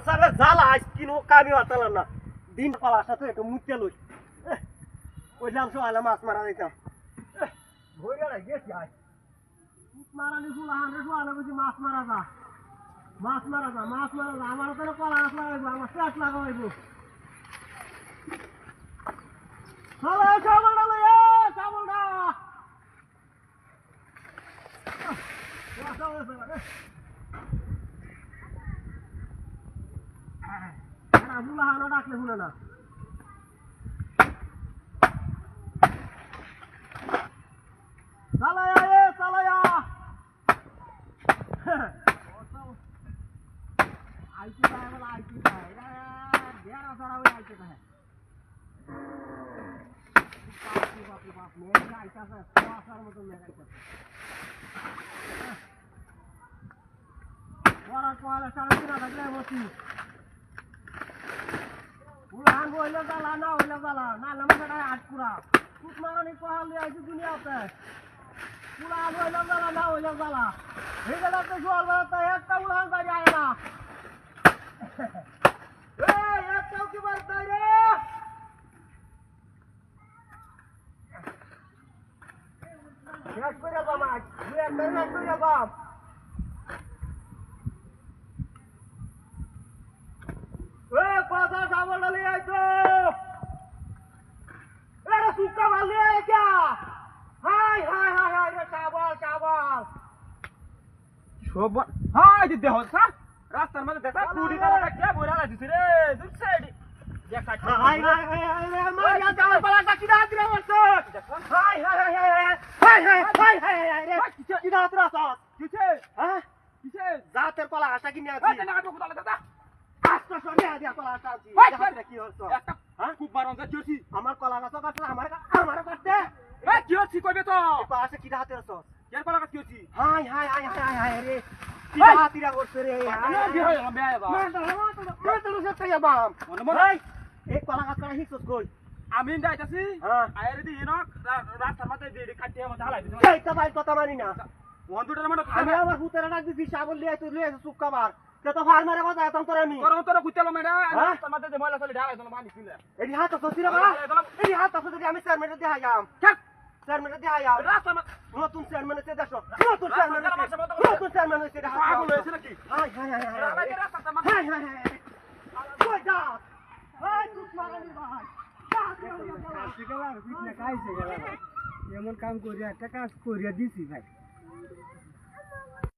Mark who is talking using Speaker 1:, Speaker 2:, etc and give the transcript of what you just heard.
Speaker 1: সারা জ্বালা আজ কিনো কামি হতাল না দিন পালার সাথে একটু মুচতে লই কইলাম সকালে মাছ মারা যাইতাম ভোরে গেছি আজ মারানি ফুলা হান্ড্রে সকালে বুঝি মাছ মারা যা আমার তো কলা গাছ লাগাইবো আমার পেট লাগাইবো সাবলটা লই সাবলটা বুলা হানো ডাকলে শুনে না চালায়া আইতে যায় বলে আইতে যায় বেড়া ধরা হয়ে আইতে যায় বাপ মেয়ে আইতাছে কুয়াশার মতো মেঘ আইতাছে বড় কোয়ালে সারা দিন থাকলে বসি উড়ান হইলে জ্বালা না হইলে জ্বালা না নামে আটকুড়া কুট মারানি কোয়ালে আইছি দুনিয়াতে উড়ান হইলে জ্বালা না হইলে জ্বালা এই গেলে তো জল বেড়াতে একটা উড়ান বাড়ি আয় না একটাও কি বাড়তে রে শেষ করে বাবা দুই একটা শেষ করে বাপ কথা সাবল ডালি আইতো এরা সুক্কা ভালি আয় क्या হাই হাই হাই হাই রে সাবল সব হাই দিতে হচ্ছে রাস্তার মধ্যে দেখা কুড়ি কালা কে বইরা লাগিছে রে দুই সাইড দেখা হাই হাই হাই রে মারিয়া চাল পালাটা কি দাঁত রে বলছ high high high high high high high high রে কি দাঁত রে সস কিছে হ্যাঁ কিছে জাতের কলা হাসা কিনে আছি এই না তো কুতালে দাদা আস্তে সরে আদি কলা হাসা আছি জাতের কি হচ্ছে একটা হ্যাঁ খুব বারণ যা কিছি আমার কলা গাছ কাটলে আমার কাটতে এ কি হচ্ছে কইবে তো পাশে কি দাঁতের সস এর কলা গাছ কি হচ্ছে high high high high high রে কি দাঁতিরা করছে রে না কি হয় লম্বা বাবা না তো সত্যি বাবা মনে এই কলা গাছ কাটা হিসস কই আমি যাইতাছি হ্যাঁ আইরে দি ইনক রাস্তার মধ্যে দি কাটিয়ে মধ্যে হালাই দিছি এইটা ভাই কথা মানি না বন্ধুটার মনে আমি আমার হুতেরা ডাক দিছি সাবল লিয়ে তুই লিয়ে সুক্কা মার তে তো ফার্মারে কথা আতাম তোর আমি তোর কুইতালো মেডা রাস্তার মধ্যে যে ময়লা চলে ঢালাই তো মানি ছিলে এডি হাত তো সিরা বাবা এডি হাত তো যদি আমি 4 মিনিট দিয়ে আইয়াম ঠিক 4 মিনিট দিয়ে আইয়াম রাস্তার নতুন 4 মিনিট দিয়ে দেখো নতুন 4 মিনিট দিয়ে পাগল হয়েছে নাকি high high high high high high কই যা হাই তুই মারানি ভাই এমন কাম করিয়া একটা কাজ করিয়া দিছি ভাই